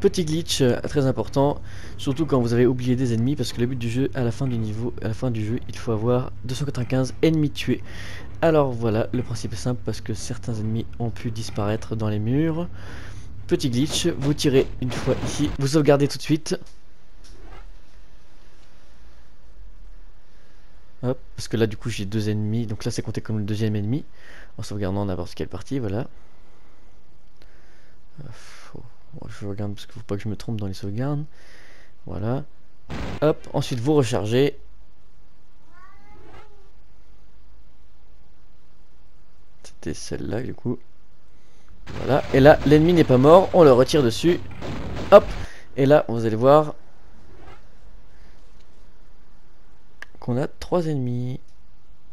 Petit glitch très important, surtout quand vous avez oublié des ennemis, parce que le but du jeu, à la fin du niveau, à la fin du jeu, il faut avoir 295 ennemis tués. Alors voilà, le principe est simple parce que certains ennemis ont pu disparaître dans les murs. Petit glitch, vous tirez une fois ici, vous sauvegardez tout de suite. Hop, parce que là du coup j'ai deux ennemis, donc là c'est compté comme le deuxième ennemi. En sauvegardant n'importe quelle partie, voilà. Je regarde parce qu'il faut pas que je me trompe dans les sauvegardes. Voilà. Hop, ensuite vous rechargez. C'était celle-là du coup. Voilà, et là l'ennemi n'est pas mort, on le retire dessus. Hop, et là vous allez voir qu'on a 3 ennemis.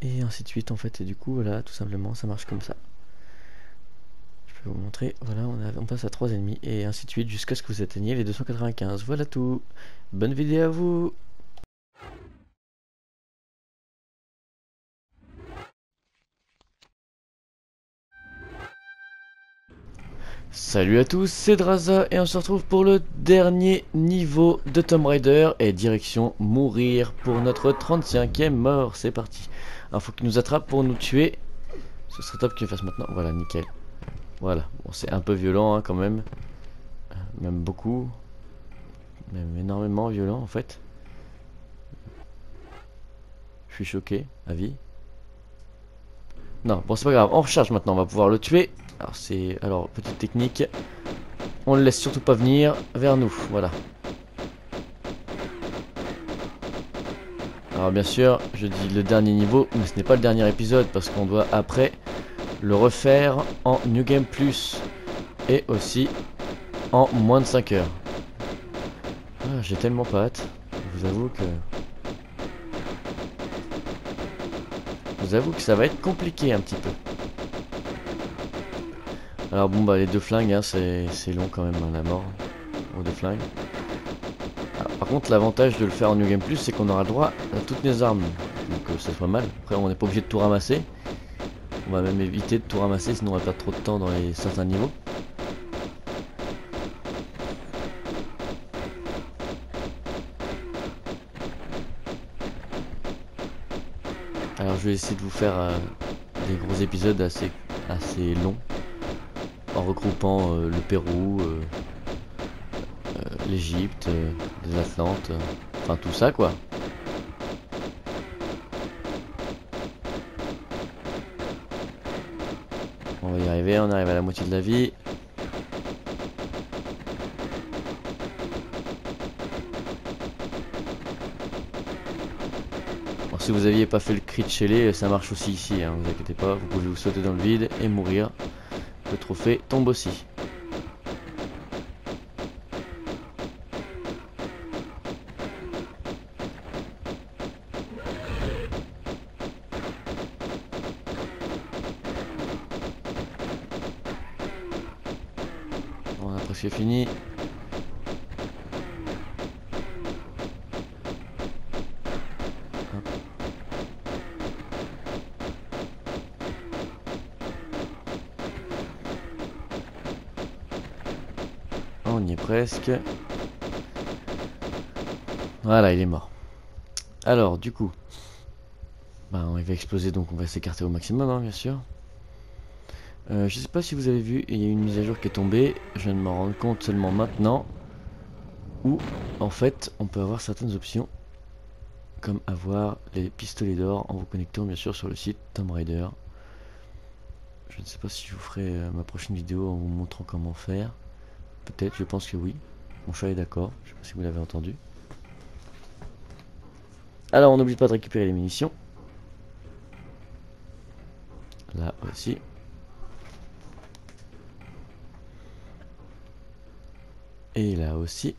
Et ainsi de suite en fait, et du coup voilà, tout simplement ça marche comme ça. Je peux vous montrer, voilà, on passe à 3 ennemis, et ainsi de suite jusqu'à ce que vous atteigniez les 295. Voilà tout. Bonne vidéo à vous. Salut à tous, c'est Draza et on se retrouve pour le dernier niveau de Tomb Raider et direction mourir pour notre 35e mort. C'est parti. Alors faut qu'il nous attrape pour nous tuer. Ce serait top qu'il le fasse maintenant. Voilà, nickel. Voilà, bon c'est un peu violent hein, quand même. Même beaucoup. Même énormément violent en fait. Je suis choqué, à vie. Non, bon c'est pas grave, on recharge maintenant, on va pouvoir le tuer. Alors petite technique. On le laisse surtout pas venir vers nous, voilà. Alors bien sûr, je dis le dernier niveau, mais ce n'est pas le dernier épisode parce qu'on doit après le refaire en New Game Plus et aussi en moins de 5 heures. Ah, j'ai tellement pas hâte, je vous avoue que ça va être compliqué un petit peu. Alors bon bah les deux flingues, hein, c'est long quand même hein, la mort aux deux flingues. Alors, par contre l'avantage de le faire en New Game Plus c'est qu'on aura le droit à toutes les armes. Donc ça soit mal. Après on n'est pas obligé de tout ramasser. On va même éviter de tout ramasser sinon on va perdre trop de temps dans les certains niveaux. Alors je vais essayer de vous faire des gros épisodes assez longs en regroupant le Pérou, l'Égypte, les Atlantes, enfin tout ça quoi. On va y arriver, on arrive à la moitié de la vie. Alors, si vous aviez pas fait le cri de Shelley, ça marche aussi ici, hein, vous inquiétez pas, vous pouvez vous sauter dans le vide et mourir. Le trophée tombe aussi. On a presque fini. On y est presque. Voilà, il est mort. Alors, du coup, bah, il va exploser, donc on va s'écarter au maximum, hein, bien sûr. Je sais pas si vous avez vu, il y a une mise à jour qui est tombée. Je viens de m'en rendre compte seulement maintenant. Où, en fait, on peut avoir certaines options. Comme avoir les pistolets d'or en vous connectant, bien sûr, sur le site Tomb Raider. Je ne sais pas si je vous ferai ma prochaine vidéo en vous montrant comment faire. Peut-être, je pense que oui. Mon chat est d'accord, je sais pas si vous l'avez entendu. Alors on n'oublie pas de récupérer les munitions. Là aussi. Et là aussi.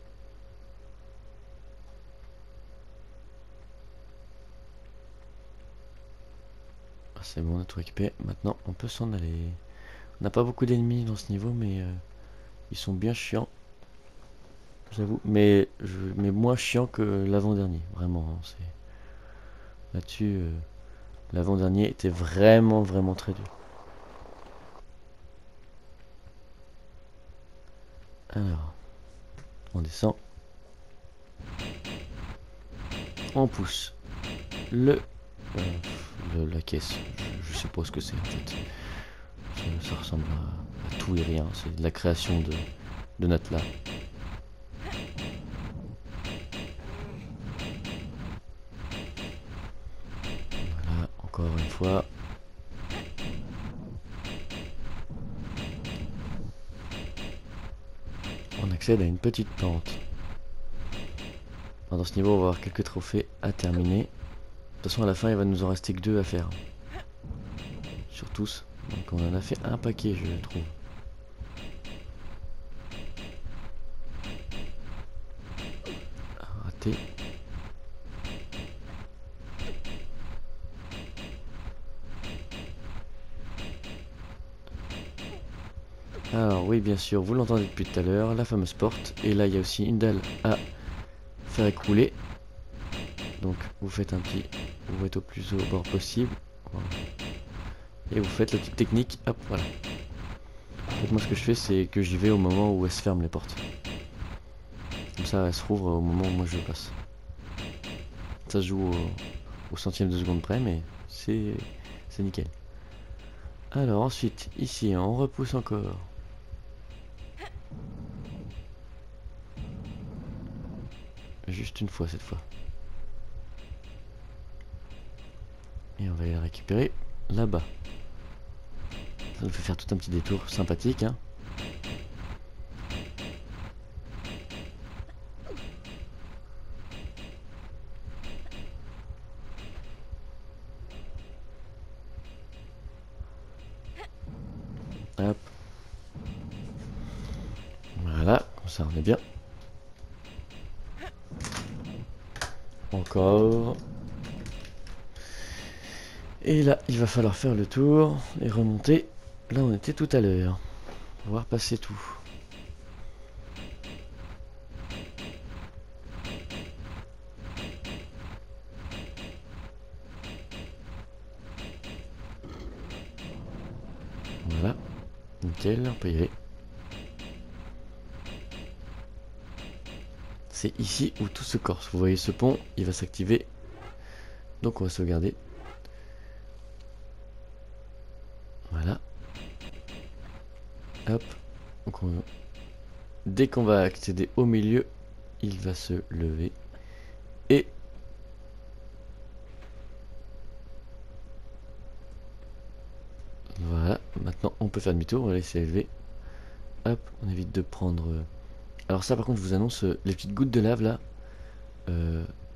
Ah, c'est bon, on a tout récupéré. Maintenant on peut s'en aller. On n'a pas beaucoup d'ennemis dans ce niveau, mais ils sont bien chiants. J'avoue. Mais moins chiants que l'avant-dernier. Vraiment. Hein, là-dessus, l'avant-dernier était vraiment très dur. Alors. On descend. On pousse la caisse. Je sais pas ce que c'est en fait. Ça ressemble à tout et rien. C'est de la création de notre là. Voilà, encore une fois. On accède à une petite pente. Dans ce niveau, on va avoir quelques trophées à terminer. De toute façon, à la fin, il va nous en rester que 2 à faire. Sur tous. Donc on en a fait un paquet, je trouve. Raté. Alors oui, bien sûr, vous l'entendez depuis tout à l'heure, la fameuse porte. Et là, il y a aussi une dalle à faire écrouler. Donc vous faites un petit... Vous êtes au plus au bord possible. Voilà. Et vous faites la petite technique. Hop, voilà. En fait, moi, ce que je fais, c'est que j'y vais au moment où elles se ferment les portes. Comme ça, elles se rouvrent au moment où moi je passe. Ça se joue au centième de seconde près, mais c'est nickel. Alors ensuite, ici, on repousse encore. Juste une fois cette fois. Et on va aller la récupérer là-bas. Ça nous fait faire tout un petit détour sympathique, hein. Hop. Voilà, comme ça on est bien. Encore. Et là, il va falloir faire le tour et remonter. Là, on était tout à l'heure. Voir passer tout. Voilà. Nickel, on peut y aller. C'est ici où tout se corse. Vous voyez ce pont, il va s'activer. Donc on va sauvegarder. Voilà. Hop. Donc dès qu'on va accéder au milieu, il va se lever. Et voilà. Maintenant on peut faire demi-tour. On va laisser élever. Hop. On évite de prendre... Alors ça par contre je vous annonce, les petites gouttes de lave là,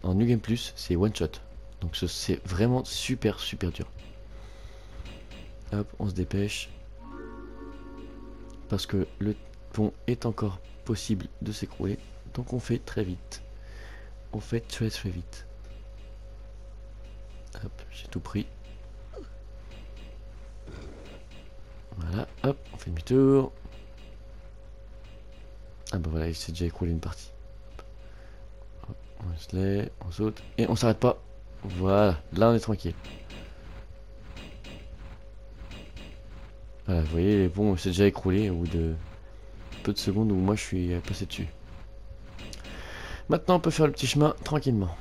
en New Game Plus, c'est one shot. Donc c'est vraiment super dur. Hop, on se dépêche. Parce que le pont est encore possible de s'écrouler. Donc on fait très vite. On fait très vite. Hop, j'ai tout pris. Voilà, hop, on fait demi-tour. Ah bah voilà, il s'est déjà écroulé une partie. Hop, on se lève, on saute, et on s'arrête pas. Voilà, là on est tranquille. Voilà, vous voyez, les ponts s'est déjà écroulé au bout de peu de secondes où moi je suis passé dessus. Maintenant on peut faire le petit chemin tranquillement.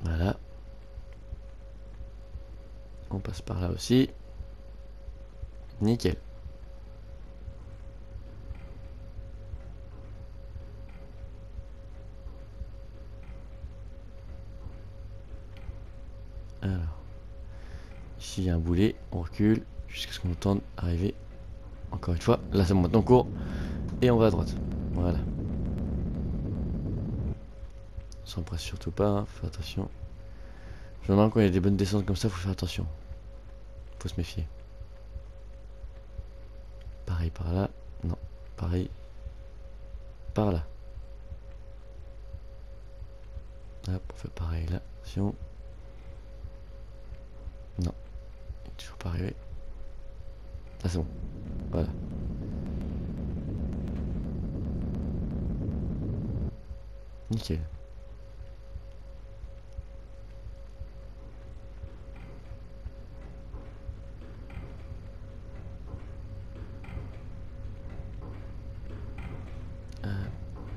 Voilà. On passe par là aussi. Nickel. Alors. Ici il y a un boulet. On recule jusqu'à ce qu'on entende arriver. Encore une fois. Là c'est bon, maintenant on court. Et on va à droite. Voilà. On s'empresse surtout pas. Hein. Faut faire attention. Généralement quand il y a des bonnes descentes comme ça, faut faire attention. Faut se méfier. Pareil par là. Non. Pareil. Par là. Hop, on fait pareil là. Attention. Non. Il est toujours pas arrivé. Là c'est bon. Voilà. Nickel.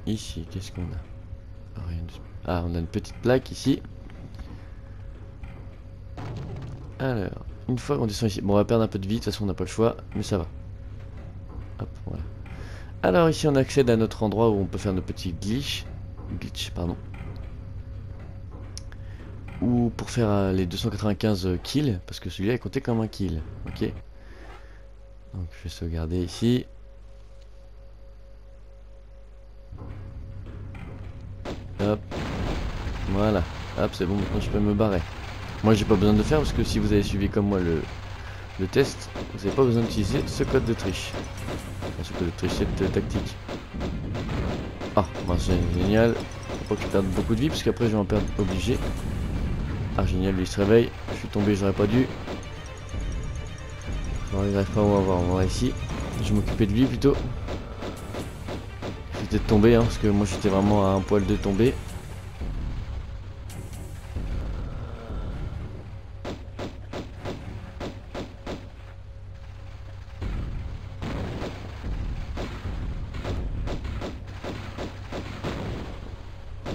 Ici, qu'est-ce qu'on a? Rien de... Ah, on a une petite plaque ici. Alors, une fois qu'on descend ici, bon, on va perdre un peu de vie, de toute façon on n'a pas le choix, mais ça va. Hop, voilà. Alors ici on accède à notre endroit où on peut faire nos petits glitch, pardon. Ou pour faire les 295 kills, parce que celui-là est compté comme un kill, ok. Donc je vais sauvegarder ici. Hop, voilà, hop c'est bon, maintenant je peux me barrer. Moi j'ai pas besoin de le faire parce que si vous avez suivi comme moi le test, vous n'avez pas besoin d'utiliser ce code de triche. Enfin, ce code de triche, cette tactique. Ah, bah, c'est génial. Faut pas que je perde beaucoup de vie parce qu'après je vais en perdre obligé. Ah génial, lui il se réveille. Je suis tombé, j'aurais pas dû. Alors il arrive pas à m'avoir, on va voir ici. Je vais m'occuper de lui plutôt. Je vais peut-être tomber parce que moi j'étais vraiment à un poil de tomber.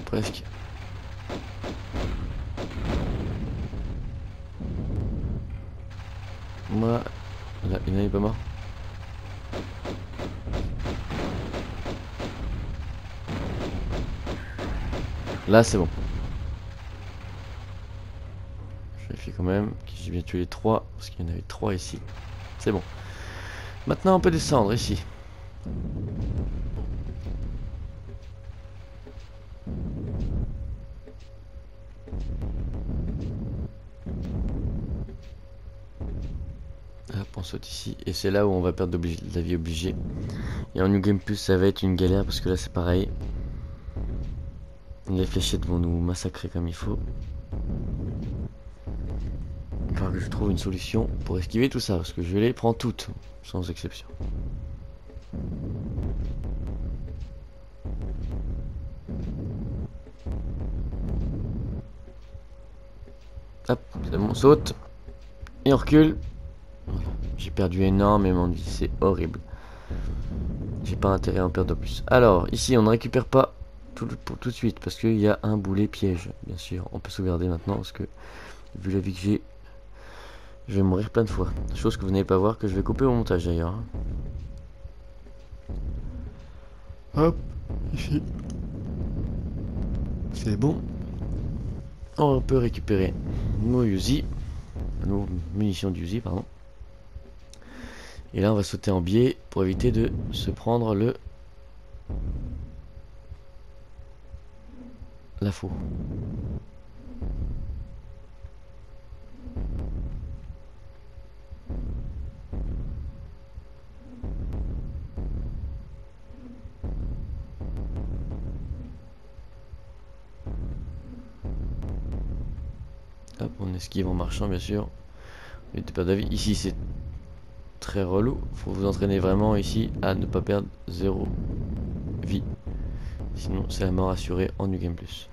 Presque. Moi, là, il n'est pas mort. Là, c'est bon. Je vérifie quand même que j'ai bien tué les 3, parce qu'il y en avait 3 ici. C'est bon. Maintenant, on peut descendre ici. Hop, on saute ici. Et c'est là où on va perdre de la vie obligée. Et en New Game Plus, ça va être une galère, parce que là, c'est pareil. Les fléchettes vont nous massacrer comme il faut. Il va falloir que je trouve une solution pour esquiver tout ça, parce que je les prends toutes, sans exception. Hop, c'est bon, on saute. Et on recule. Voilà. J'ai perdu énormément de vie, c'est horrible. J'ai pas intérêt à en perdre de plus. Alors, ici, on ne récupère pas pour tout de suite, parce qu'il y a un boulet piège, bien sûr. On peut sauvegarder maintenant, parce que, vu la vie que j'ai, je vais mourir plein de fois. Chose que vous n'allez pas voir, que je vais couper au montage d'ailleurs. Hop, ici. C'est bon. On peut récupérer nos Uzi. Nos munitions d'Uzi, pardon. Et là, on va sauter en biais pour éviter de se prendre la faux. Hop, on esquive en marchant, bien sûr. N'était pas d'avis. Ici, c'est très relou. Faut vous entraîner vraiment ici à ne pas perdre 0 vie. Sinon, c'est la mort assurée en New Game Plus.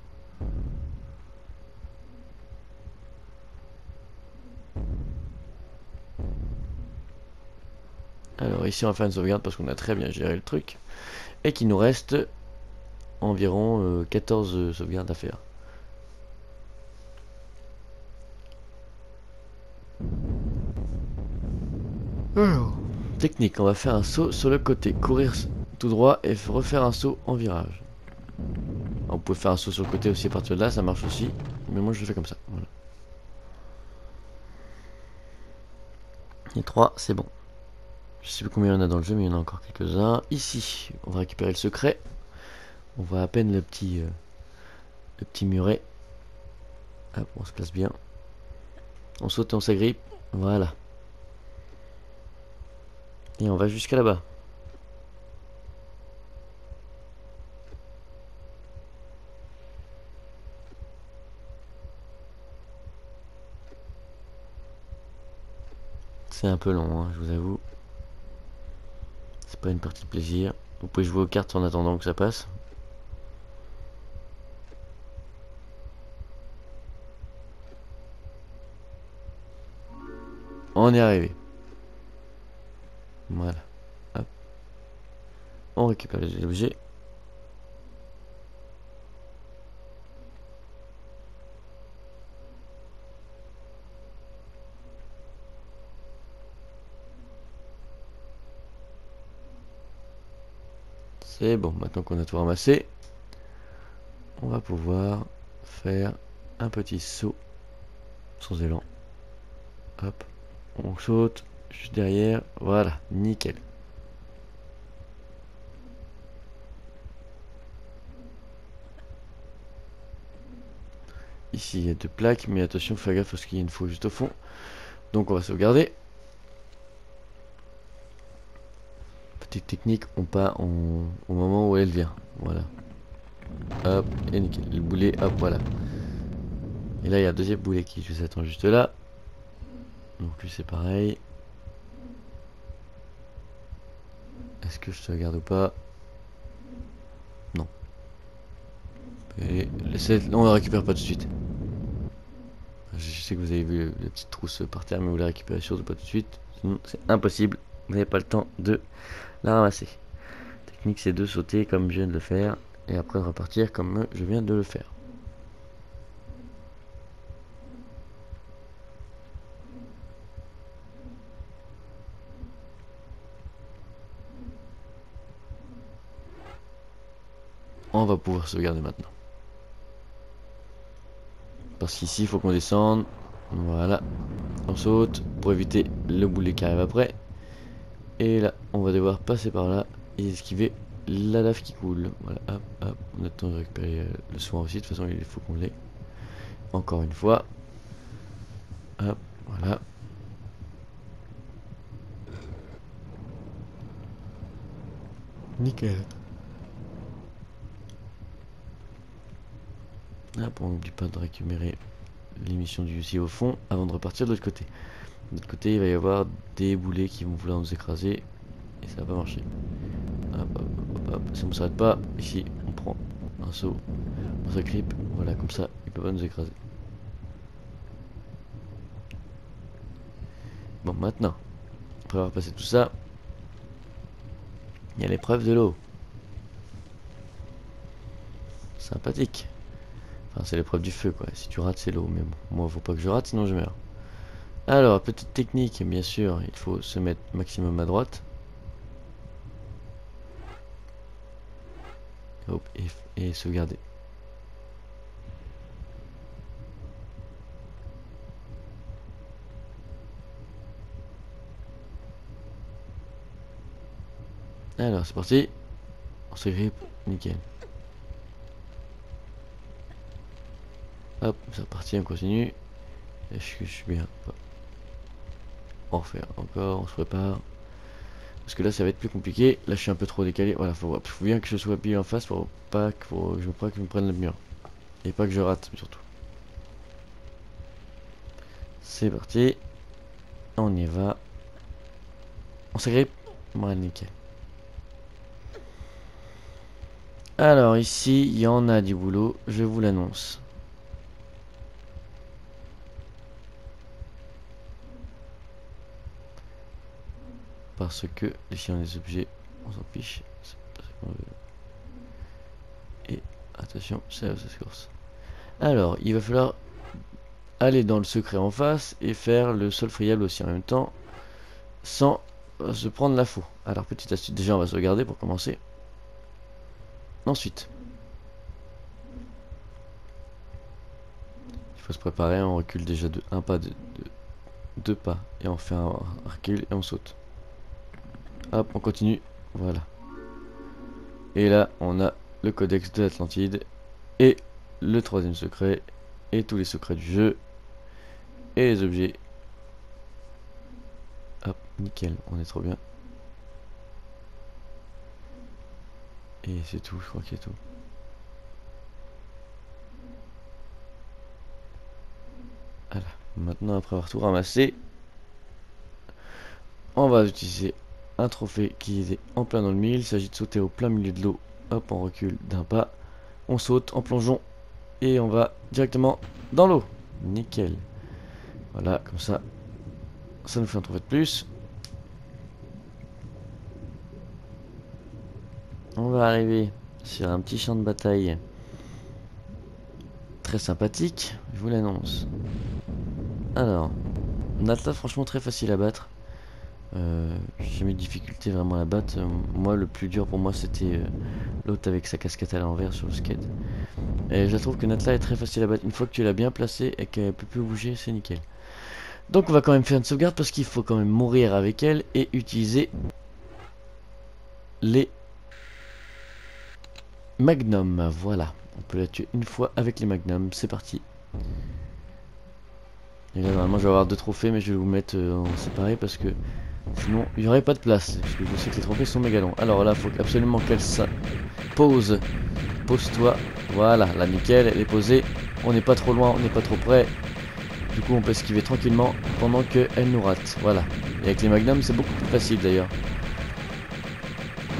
Alors ici, on va faire une sauvegarde parce qu'on a très bien géré le truc. Et qu'il nous reste environ 14 sauvegardes à faire. Alors, technique, on va faire un saut sur le côté, courir tout droit et refaire un saut en virage. Alors, vous pouvez faire un saut sur le côté aussi à partir de là, ça marche aussi, mais moi je le fais comme ça. Voilà. Et 3, c'est bon. Je sais plus combien il y en a dans le jeu, mais il y en a encore quelques-uns. Ici, on va récupérer le secret. On voit à peine le petit muret. Hop, on se place bien. On saute et on s'agrippe. Voilà. Et on va jusqu'à là-bas. C'est un peu long, hein, je vous avoue. C'est pas une partie de plaisir. Vous pouvez jouer aux cartes en attendant que ça passe. On est arrivé. Voilà. Hop. On récupère les objets. C'est bon, maintenant qu'on a tout ramassé, on va pouvoir faire un petit saut sans élan. Hop, on saute juste derrière, voilà, nickel. Ici il y a 2 plaques, mais attention, fais gaffe parce qu'il y a une faux juste au fond. Donc on va sauvegarder. Petite technique, on part au moment où elle vient. Voilà. Hop, et nickel. Le boulet, hop, voilà. Et là il y a un deuxième boulet qui s'attend juste là. Donc lui c'est pareil. Est-ce que je te regarde ou pas? Non. Et on la récupère pas tout de suite. Je sais que vous avez vu la petite trousse par terre, mais vous la récupérez surtout pas tout de suite. Sinon c'est impossible. Vous n'avez pas le temps de la ramasser. La technique c'est de sauter comme je viens de le faire. Et après de repartir comme je viens de le faire. On va pouvoir sauvegarder maintenant. Parce qu'ici il faut qu'on descende. Voilà. On saute pour éviter le boulet qui arrive après. Et là on va devoir passer par là et esquiver la lave qui coule. Voilà, hop, hop. On a le temps de récupérer le soin aussi. De toute façon il faut qu'on l'ait. Encore une fois. Hop, voilà. Nickel. Hop, on n'oublie pas de récupérer l'émission du UC au fond avant de repartir de l'autre côté. De l'autre côté, il va y avoir des boulets qui vont vouloir nous écraser et ça va pas marcher. Hop, hop, hop, hop. Ça ne s'arrête pas. Ici, on prend un saut, on s'agrippe. Voilà, comme ça, il peut pas nous écraser. Bon, maintenant, après avoir passé tout ça, il y a l'épreuve de l'eau. Sympathique. Enfin, c'est l'épreuve du feu, quoi. Si tu rates, c'est l'eau. Mais bon, moi, faut pas que je rate, sinon je meurs. Alors, petite technique, bien sûr, il faut se mettre maximum à droite. Hop, et sauvegarder. Alors, c'est parti. On se grippe, nickel. Hop, c'est reparti, on continue. Est-ce que je suis bien? On refait encore, on se prépare. Parce que là, ça va être plus compliqué. Là, je suis un peu trop décalé. Voilà, faut bien que je sois pile en face pour pas que je me prenne le mur. Et pas que je rate, surtout. C'est parti. On y va. On s'agrippe. Voilà, nickel. Alors, ici, il y en a du boulot. Je vous l'annonce. Parce que ici on a des objets, on s'en fiche. C'est pas ça qu'on veut. Et attention, c'est la course. Alors, il va falloir aller dans le secret en face et faire le sol friable aussi en même temps, sans se prendre la faux. Alors, petite astuce, déjà on va sauvegarder pour commencer. Ensuite, il faut se préparer, on recule déjà de un pas, deux pas, et on fait un recul et on saute. Hop, on continue, voilà. Et là, on a le codex de l'Atlantide et le troisième secret et tous les secrets du jeu et les objets. Hop, nickel, on est trop bien. Et c'est tout, je crois qu'il y a tout. Voilà, maintenant après avoir tout ramassé, on va utiliser un trophée qui est en plein dans le mille. Il s'agit de sauter au plein milieu de l'eau. Hop, on recule d'un pas. On saute en plongeon. Et on va directement dans l'eau. Nickel. Voilà, comme ça. Ça nous fait un trophée de plus. On va arriver sur un petit champ de bataille. Très sympathique, je vous l'annonce. Alors, Natla franchement très facile à battre. J'ai jamais eu de difficulté vraiment à la battre. Moi le plus dur pour moi c'était l'autre avec sa casquette à l'envers sur le skate. Et je trouve que Natla est très facile à battre. Une fois que tu l'as bien placée et qu'elle peut plus bouger, c'est nickel. Donc on va quand même faire une sauvegarde parce qu'il faut quand même mourir avec elle et utiliser les magnums. Voilà, on peut la tuer une fois avec les magnums. C'est parti. Et là normalement je vais avoir 2 trophées mais je vais vous mettre en séparé parce que sinon il n'y aurait pas de place. Parce que je sais que les trophées sont méga longs. Alors là il faut absolument qu'elle pose. Pose-toi. Voilà, là nickel, elle est posée. On n'est pas trop loin, on n'est pas trop près. Du coup on peut esquiver tranquillement pendant qu'elle nous rate. Voilà. Et avec les magnums c'est beaucoup plus facile d'ailleurs.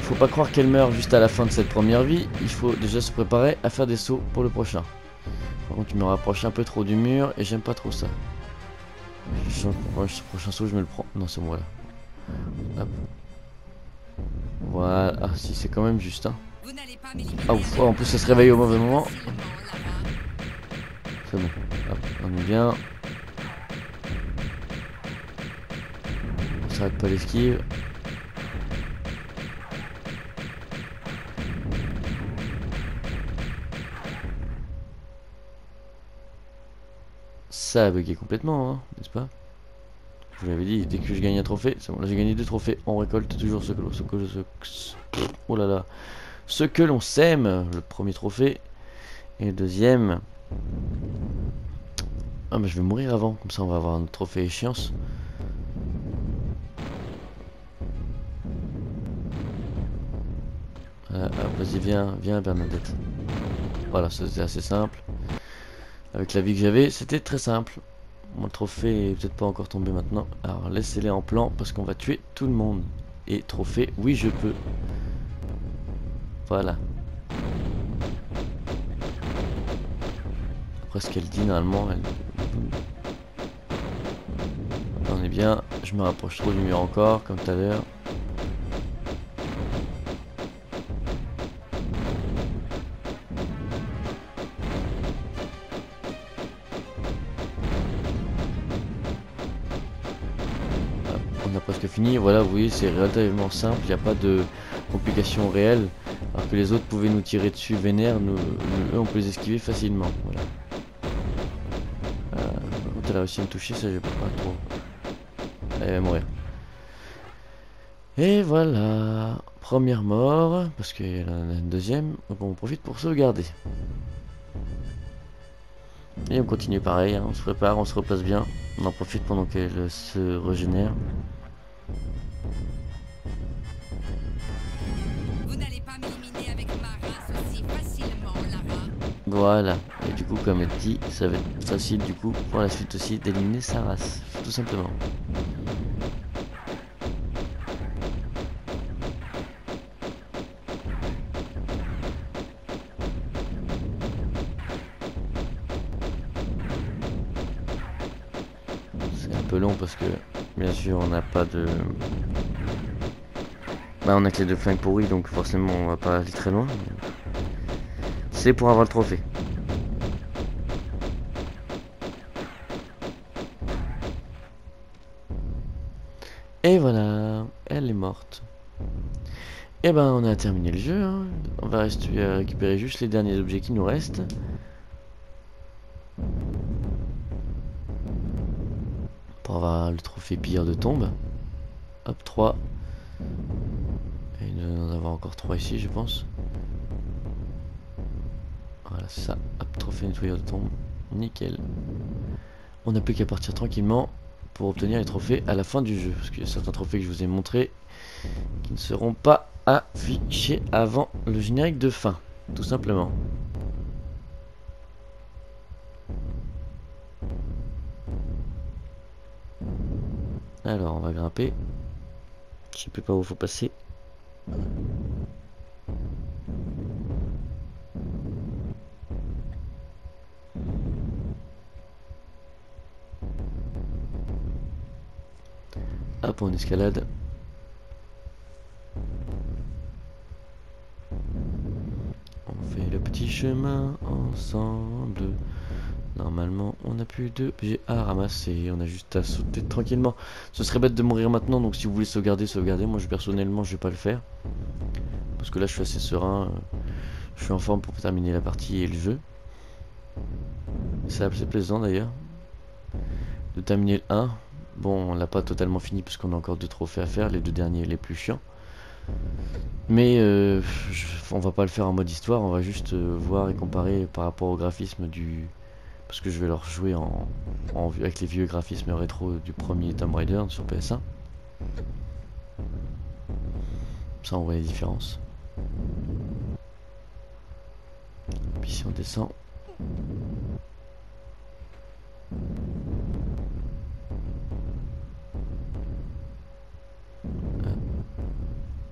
Faut pas croire qu'elle meurt juste à la fin de cette première vie. Il faut déjà se préparer à faire des sauts pour le prochain. Par contre tu me rapproches un peu trop du mur et j'aime pas trop ça. Ce prochain saut je me le prends. Non c'est moi là. Hop. Voilà. Ah si c'est quand même juste hein. Ah ouf, en plus ça se réveille au mauvais moment. C'est bon. Hop, on est bien. On s'arrête pas l'esquive. Ça a bugué complètement, hein, n'est-ce pas? Je vous l'avais dit, dès que je gagne un trophée, c'est bon, là j'ai gagné 2 trophées, on récolte toujours oh là là, ce que l'on sème, le premier trophée, et le deuxième, ah mais je vais mourir avant, comme ça on va avoir un trophée échéance. Vas-y viens Bernadette. Voilà, c'était assez simple. Avec la vie que j'avais, c'était très simple. Mon trophée est peut-être pas encore tombé maintenant. Alors laissez-les en plan parce qu'on va tuer tout le monde. Et trophée, oui je peux. Voilà. Après ce qu'elle dit normalement, on est bien. Je me rapproche trop du mur encore, comme tout à l'heure. On a presque fini, voilà, vous voyez, c'est relativement simple, il n'y a pas de complications réelles. Alors que les autres pouvaient nous tirer dessus vénère, nous, eux on peut les esquiver facilement. Voilà. Quand elle a réussi à me toucher, ça je peux pas trop. Elle va mourir. Et voilà, première mort, parce qu'il y en a une deuxième, donc on profite pour sauvegarder. Et on continue pareil, hein, on se prépare, on se replace bien, on en profite pendant qu'elle se régénère. Voilà, et du coup comme elle dit, ça va être facile du coup pour la suite aussi d'éliminer sa race, tout simplement. C'est un peu long parce que bien sûr on n'a pas de... Bah on a que les 2 flingues pourris donc forcément on va pas aller très loin. C'est pour avoir le trophée. Et voilà, elle est morte. Et ben on a terminé le jeu, hein. On va récupérer juste les derniers objets qui nous restent. Pour avoir le trophée pilleur de tombe. Hop, 3. Et il doit en avoir encore 3 ici je pense. Voilà c'est ça, hop, trophée nettoyeur de tombe. Nickel. On n'a plus qu'à partir tranquillement pour obtenir les trophées à la fin du jeu. Parce qu'il y a certains trophées que je vous ai montrés qui ne seront pas affichés avant le générique de fin. Tout simplement. Alors on va grimper. Je sais plus par où il faut passer. Hop, on escalade. On fait le petit chemin ensemble. Normalement, on n'a plus de PG à ramasser. On a juste à sauter tranquillement. Ce serait bête de mourir maintenant. Donc, si vous voulez sauvegarder, sauvegardez. Moi, personnellement, je vais pas le faire. Parce que là, je suis assez serein. Je suis en forme pour terminer la partie et le jeu. C'est assez plaisant d'ailleurs. De terminer le 1. Bon, on l'a pas totalement fini parce qu'on a encore 2 trophées à faire. Les 2 derniers, les plus chiants. Mais on va pas le faire en mode histoire. On va juste voir et comparer par rapport au graphisme du... Parce que je vais leur jouer avec les vieux graphismes rétro du premier Tomb Raider sur PS1. Ça, on voit les différences. Puis si on descend.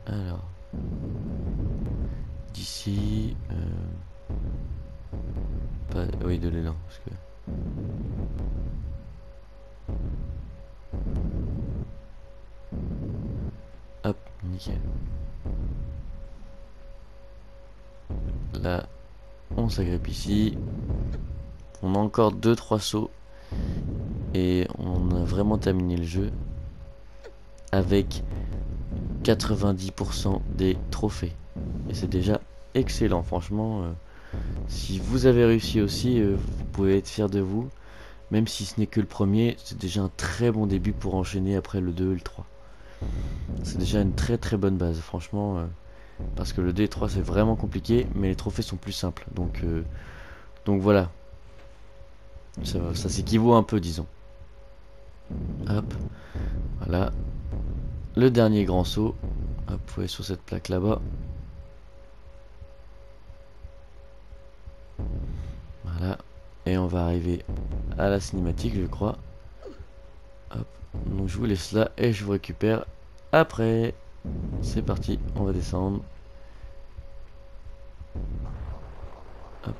Alors. D'ici. Oui, de l'élan. Parce que... Hop, nickel. Là, on s'agrippe ici. On a encore 2-3 sauts. Et on a vraiment terminé le jeu avec 90% des trophées. Et c'est déjà excellent, franchement. Si vous avez réussi aussi, vous pouvez être fier de vous. Même si ce n'est que le premier, c'est déjà un très bon début pour enchaîner après le 2 et le 3. C'est déjà une très très bonne base, franchement. Parce que le 2 et 3 c'est vraiment compliqué, mais les trophées sont plus simples. Donc voilà. Ça s'équivaut un peu, disons. Hop. Voilà. Le dernier grand saut. Hop, vous voyez sur cette plaque là-bas. Voilà. Et on va arriver à la cinématique, je crois. Hop. Donc je vous laisse là et je vous récupère après. C'est parti, on va descendre. Hop.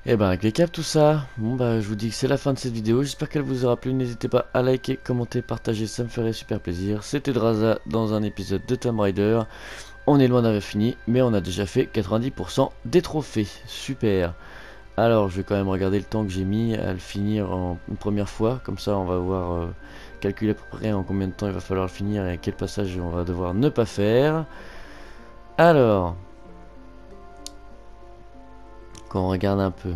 Et ben impeccable tout ça. Bon bah je vous dis que c'est la fin de cette vidéo. J'espère qu'elle vous aura plu. N'hésitez pas à liker, commenter, partager. Ça me ferait super plaisir. C'était Draza dans un épisode de Tomb Raider. On est loin d'avoir fini, mais on a déjà fait 90% des trophées. Super. Alors je vais quand même regarder le temps que j'ai mis à le finir en une première fois. Comme ça on va voir calculer à peu près en combien de temps il va falloir le finir et quel passage on va devoir ne pas faire. Alors... Quand on regarde un peu,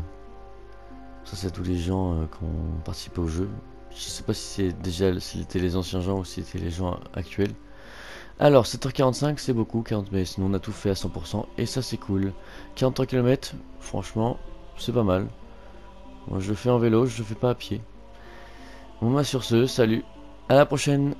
ça c'est tous les gens qui ont participé au jeu. Je sais pas si c'est déjà si c'était les anciens gens ou si c'était les gens actuels. Alors 7h45 c'est beaucoup, 40 mais sinon on a tout fait à 100% et ça c'est cool. 43 km, franchement c'est pas mal. Moi je le fais en vélo, je le fais pas à pied. Bon bah sur ce, salut, à la prochaine.